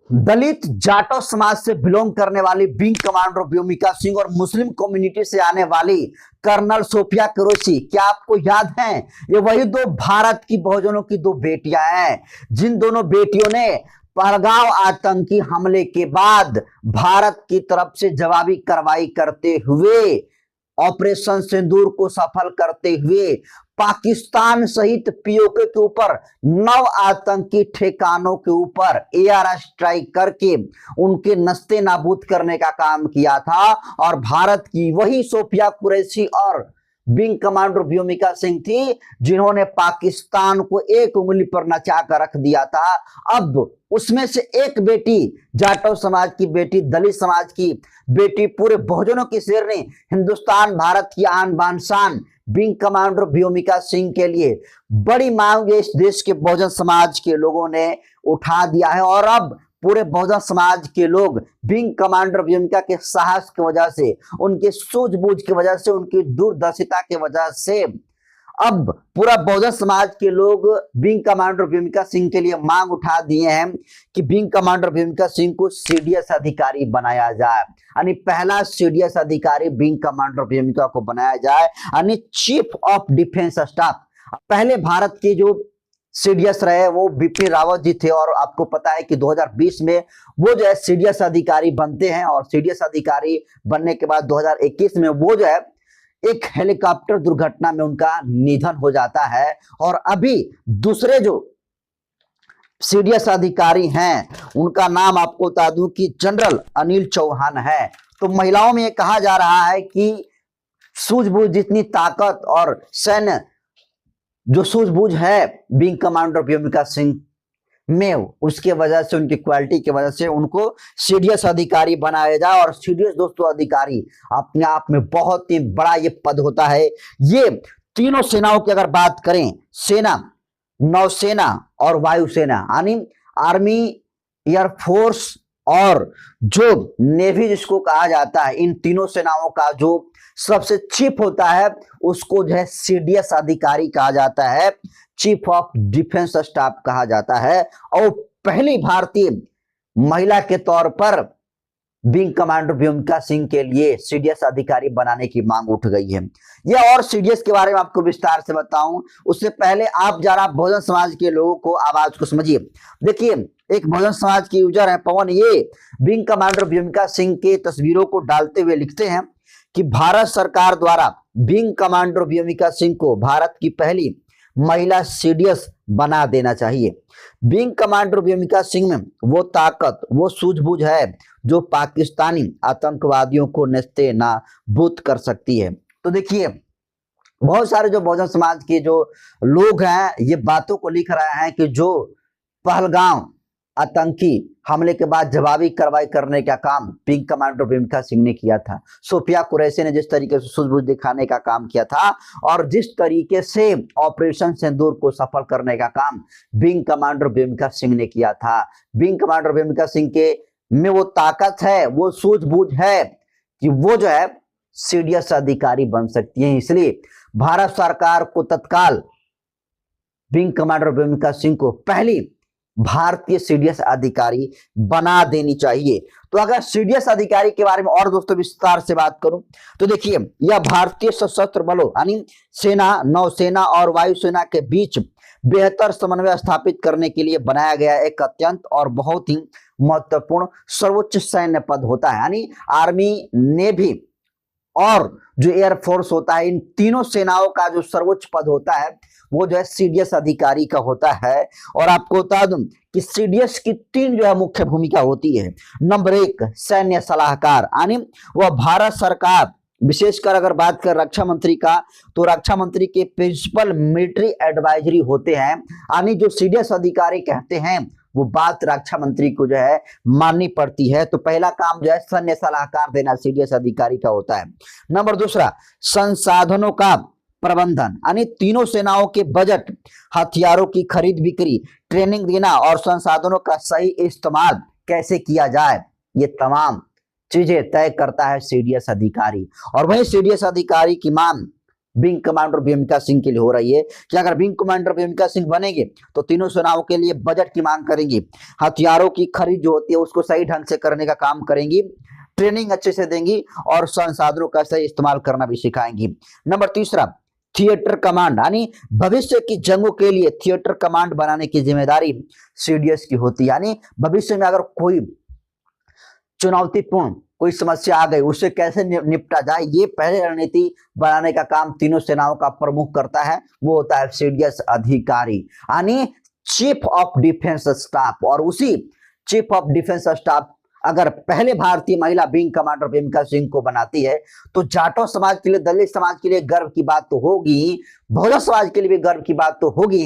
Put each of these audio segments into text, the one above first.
दलित जाटव समाज से बिलोंग करने वाली विंग कमांडर व्योमिका सिंह और मुस्लिम कम्युनिटी से आने वाली कर्नल सोफिया कुरैशी, क्या आपको याद है? ये वही दो भारत की बहुजनों की दो बेटियां हैं, जिन दोनों बेटियों ने पहलगाम आतंकी हमले के बाद भारत की तरफ से जवाबी कार्रवाई करते हुए, ऑपरेशन सिंदूर को सफल करते हुए पाकिस्तान सहित पीओके के ऊपर 9 आतंकी ठिकानों के ऊपर एयर स्ट्राइक करके उनके नस्ते नाबूद करने का काम किया था। और भारत की वही सोफिया कुरैशी और विंग कमांडर व्योमिका सिंह थी, जिन्होंने पाकिस्तान को एक उंगली पर नचा कर रख दिया था। अब उसमें से एक बेटी, जाटव समाज की बेटी, दलित समाज की बेटी, पूरे बहुजनों की शेरनी, हिंदुस्तान भारत की आन बान शान विंग कमांडर व्योमिका सिंह के लिए बड़ी मांग इस देश के बहुजन समाज के लोगों ने उठा दिया है। और अब पूरे बहुजन समाज के लोग विंग कमांडर व्योमिका के साहस की वजह से, उनके सूझबूझ की वजह से, उनकी दूरदर्शिता की वजह से अब पूरा बहुजन समाज के लोग विंग कमांडर व्योमिका सिंह के लिए मांग उठा दिए हैं कि विंग कमांडर व्योमिका सिंह को सीडीएस अधिकारी बनाया जाए, यानी पहला सीडीएस अधिकारी विंग कमांडर व्योमिका को बनाया जाए, यानी चीफ ऑफ डिफेंस स्टाफ। पहले भारत के जो सीडीएस रहे वो बिपिन रावत जी थे, और आपको पता है कि 2020 में वो जो है सीडीएस अधिकारी बनते हैं, और सीडीएस अधिकारी बनने के बाद 2021 में वो जो है एक हेलीकॉप्टर दुर्घटना में उनका निधन हो जाता है। और अभी दूसरे जो सीडीएस अधिकारी हैं, उनका नाम आपको बता दूं कि जनरल अनिल चौहान है। तो महिलाओं में कहा जा रहा है कि सूझबूझ जितनी ताकत और सैन्य जो सूझबूझ है विंग कमांडर व्योमिका सिंह में, उसके वजह से, उनकी क्वालिटी की वजह से उनको सीडीएस अधिकारी बनाया जाए। और सीडीएस दोस्तों अधिकारी अपने आप में बहुत ही बड़ा ये पद होता है। ये तीनों सेनाओं की अगर बात करें, सेना, नौसेना और वायुसेना, यानी आर्मी, एयरफोर्स और जो नेवी जिसको कहा जाता है, इन तीनों सेनाओं का जो सबसे चीफ होता है उसको जो है सीडीएस अधिकारी कहा जाता है, चीफ ऑफ डिफेंस स्टाफ कहा जाता है। और पहली भारतीय महिला के तौर पर विंग कमांडर व्योमिका सिंह के लिए सीडीएस अधिकारी बनाने की मांग उठ गई है। यह और सीडीएस के बारे में आपको विस्तार से बताऊं, उससे पहले आप जरा बहुजन समाज के लोगों को आवाज को समझिए। देखिए, एक बहुजन समाज के यूजर है पवन, ये विंग कमांडर व्योमिका सिंह के तस्वीरों को डालते हुए लिखते हैं कि भारत सरकार द्वारा विंग कमांडर व्योमिका सिंह को भारत की पहली महिला सीडीएस बना देना चाहिए। विंग कमांडर व्योमिका सिंह में वो ताकत, वो सूझबूझ है जो पाकिस्तानी आतंकवादियों को नस्ते नाबूद कर सकती है। तो देखिए, बहुत सारे जो बहुजन समाज के जो लोग हैं ये बातों को लिख रहे हैं कि जो पहलगाम आतंकी हमले के बाद जवाबी कार्रवाई करने का काम विंग कमांडर व्योमिका सिंह ने किया था, सोफिया कुरैशी ने जिस तरीके से सूझबूझ दिखाने का काम किया था, और जिस तरीके से ऑपरेशन सिंदूर को सफल करने का काम विंग कमांडर व्योमिका सिंह ने किया था। विंग कमांडर व्योमिका सिंह के में वो ताकत है, वो सूझबूझ है कि वो जो है सीडीएस अधिकारी बन सकती है। इसलिए भारत सरकार को तत्काल विंग कमांडर व्योमिका सिंह को पहली भारतीय सीडीएस अधिकारी बना देनी चाहिए। तो अगर सीडीएस अधिकारी के बारे में और दोस्तों विस्तार से बात करूं तो देखिए, यह भारतीय सशस्त्र बलों यानी सेना, नौसेना और वायुसेना के बीच बेहतर समन्वय स्थापित करने के लिए बनाया गया एक अत्यंत और बहुत ही महत्वपूर्ण सर्वोच्च सैन्य पद होता है। यानी आर्मी, नेवी और जो एयरफोर्स होता है, इन तीनों सेनाओं का जो सर्वोच्च पद होता है वो जो है सीडीएस अधिकारी का होता है। और आपको बता दूं कि सीडीएस की 3 जो है मुख्य भूमिका होती है। नंबर 1 सैन्य सलाहकार, यानी वह भारत सरकार, विशेषकर अगर बात कर रक्षा मंत्री का, तो रक्षा मंत्री के प्रिंसिपल मिलिट्री एडवाइजरी होते हैं, यानी जो सीडीएस अधिकारी कहते हैं वो बात रक्षा मंत्री को जो है माननी पड़ती है। तो पहला काम जो है सैन्य सलाहकार देना सीडीएस अधिकारी का होता है। नंबर 2 संसाधनों का प्रबंधन, यानी तीनों सेनाओं के बजट, हथियारों की खरीद बिक्री, ट्रेनिंग देना और संसाधनों का सही इस्तेमाल कैसे किया जाए, ये तमाम चीजें तय करता है सीडीएस अधिकारी। और वही सीडीएस अधिकारी की मांग विंग कमांडर भूमिका सिंह के लिए हो रही है कि अगर विंग कमांडर भूमिका सिंह बनेंगे तो तीनों सेनाओं के लिए बजट की मांग करेंगी, हथियारों की खरीद जो होती है उसको सही ढंग से करने का काम करेंगी, ट्रेनिंग अच्छे से देंगी और संसाधनों का सही इस्तेमाल करना भी सिखाएंगी। नंबर तीसरा, थिएटर कमांड, यानी भविष्य की जंगों के लिए थिएटर कमांड बनाने की जिम्मेदारी सीडीएस की होती है। यानी भविष्य में अगर कोई चुनौतीपूर्ण कोई समस्या आ गई उससे कैसे निपटा जाए, ये पहले रणनीति बनाने का काम तीनों सेनाओं का प्रमुख करता है, वो होता है सीडीएस अधिकारी, यानी चीफ ऑफ डिफेंस स्टाफ। और उसी चीफ ऑफ डिफेंस स्टाफ अगर पहले भारतीय महिला विंग कमांडर भूमिका सिंह को बनाती है तो जाटो समाज के लिए, दलित समाज के लिए गर्व की बात तो होगी, बहुजन समाज के लिए भी गर्व की बात तो होगी,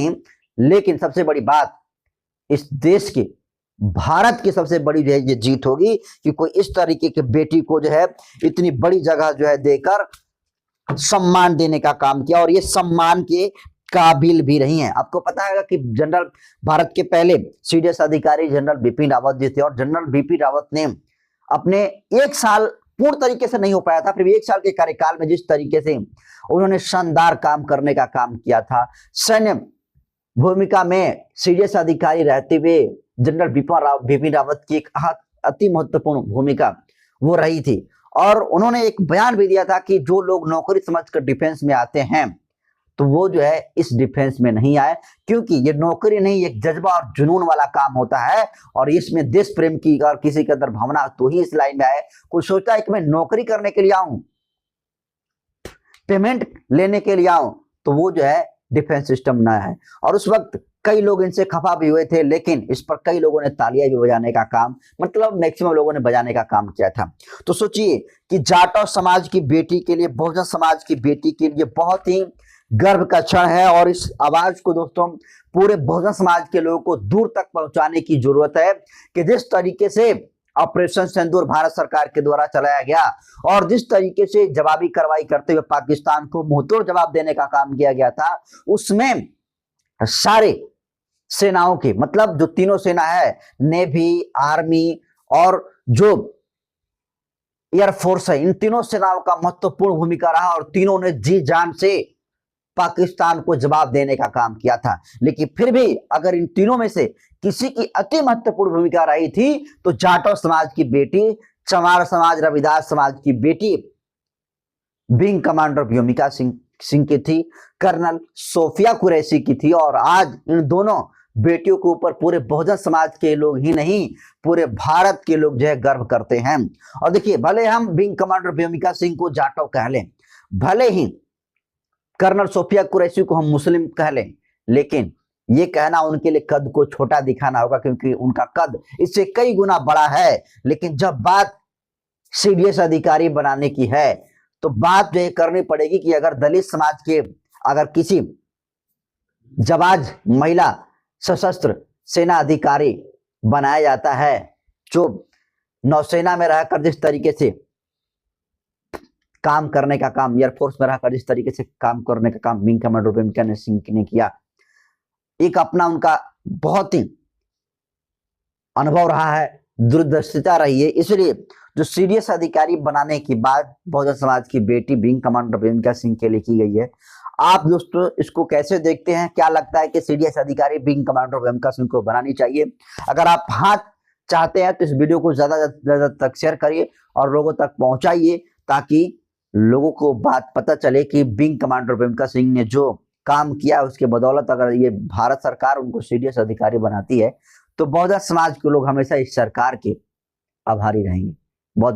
लेकिन सबसे बड़ी बात इस देश के, भारत की सबसे बड़ी जो है ये जीत होगी कि कोई इस तरीके के बेटी को जो है इतनी बड़ी जगह जो है देकर सम्मान देने का काम किया और ये सम्मान के काबिल भी रही हैं। आपको पता है कि जनरल भारत के पहले सीडीएस अधिकारी जनरल बिपिन रावत जी थे और जनरल बिपिन रावत ने अपने 1 साल पूर्ण तरीके से नहीं हो पाया था, फिर भी 1 साल के कार्यकाल में जिस तरीके से उन्होंने शानदार काम करने का काम किया था, सैन्य भूमिका में सीडीएस अधिकारी रहते हुए जनरल बिपिन रावत की एक अति महत्वपूर्ण भूमिका वो रही थी। और उन्होंने एक बयान भी दिया था कि जो लोग नौकरी समझकर डिफेंस में आते हैं तो वो जो है इस डिफेंस में नहीं आए, क्योंकि ये नौकरी नहीं, एक जज्बा और जुनून वाला काम होता है और इसमें देश प्रेम की और किसी के अंदर भावना तो ही इस लाइन में आए। कोई सोचता है कि मैं नौकरी करने के लिए आऊं, पेमेंट लेने के लिए आऊं, तो वो जो है डिफेंस सिस्टम ना है। और उस वक्त कई लोग इनसे खफा भी हुए थे, लेकिन इस पर कई लोगों ने तालियां भी बजाने का काम, मतलब मैक्सिमम लोगों ने बजाने का काम किया था। तो सोचिए कि जाटो समाज की बेटी के लिए, बहुजन समाज की बेटी के लिए बहुत ही गर्व का क्षण है और इस आवाज को दोस्तों पूरे बहुजन समाज के लोगों को दूर तक पहुंचाने की जरूरत है कि जिस तरीके से ऑपरेशन सिंदूर भारत सरकार के द्वारा चलाया गया और जिस तरीके से जवाबी कार्रवाई करते हुए पाकिस्तान को मुंहतोड़ जवाब देने का काम किया गया था, उसमें सारे सेनाओं के, मतलब जो तीनों सेना है, नेवी, आर्मी और जो एयरफोर्स है, इन तीनों सेनाओं का महत्वपूर्ण भूमिका रहा और तीनों ने जी जान से पाकिस्तान को जवाब देने का काम किया था। लेकिन फिर भी अगर इन तीनों में से किसी की अति महत्वपूर्ण भूमिका रही थी तो जाटो समाज की बेटी, चमार समाज, रविदास समाज की बेटी विंग कमांडर भूमिका सिंह की थी, कर्नल सोफिया कुरैशी की थी। और आज इन दोनों बेटियों के ऊपर पूरे बहुजन समाज के लोग ही नहीं, पूरे भारत के लोग जो है गर्व करते हैं। और देखिए, भले हम विंग कमांडर भूमिका सिंह को जाटो कह लें, भले ही कर्नल सोफिया कुरैशी को हम मुस्लिम कह लें, लेकिन ये कहना उनके लिए कद को छोटा दिखाना होगा, क्योंकि उनका कद इससे कई गुना बड़ा है। लेकिन जब बात सीडीएस अधिकारी बनाने की है तो बात जो करनी पड़ेगी कि अगर दलित समाज के, अगर किसी जाबाज महिला सशस्त्र सेना अधिकारी बनाया जाता है, जो नौसेना में रहकर जिस तरीके से काम करने का काम, एयरफोर्स में रहकर जिस तरीके से काम करने का काम विंग कमांडर भूमिका सिंह ने किया, एक अपना उनका बहुत ही अनुभव रहा है, दूरदर्शिता रही है। इसलिए जो सीडीएस अधिकारी बनाने की बात बहुजन समाज की बेटी विंग कमांडर भूमिका सिंह के लिए की गई है। आप दोस्तों इसको कैसे देखते हैं? क्या लगता है कि सीडीएस अधिकारी विंग कमांडर भूमिका सिंह को बनानी चाहिए? अगर आप हाँ चाहते हैं तो इस वीडियो को ज्यादा तक शेयर करिए और लोगों तक पहुंचाइए, ताकि लोगों को बात पता चले कि विंग कमांडर भूमिका सिंह ने जो काम किया उसके बदौलत अगर ये भारत सरकार उनको सीडीएस अधिकारी बनाती है तो बहुजन समाज के लोग हमेशा इस सरकार के आभारी रहेंगे। बहुत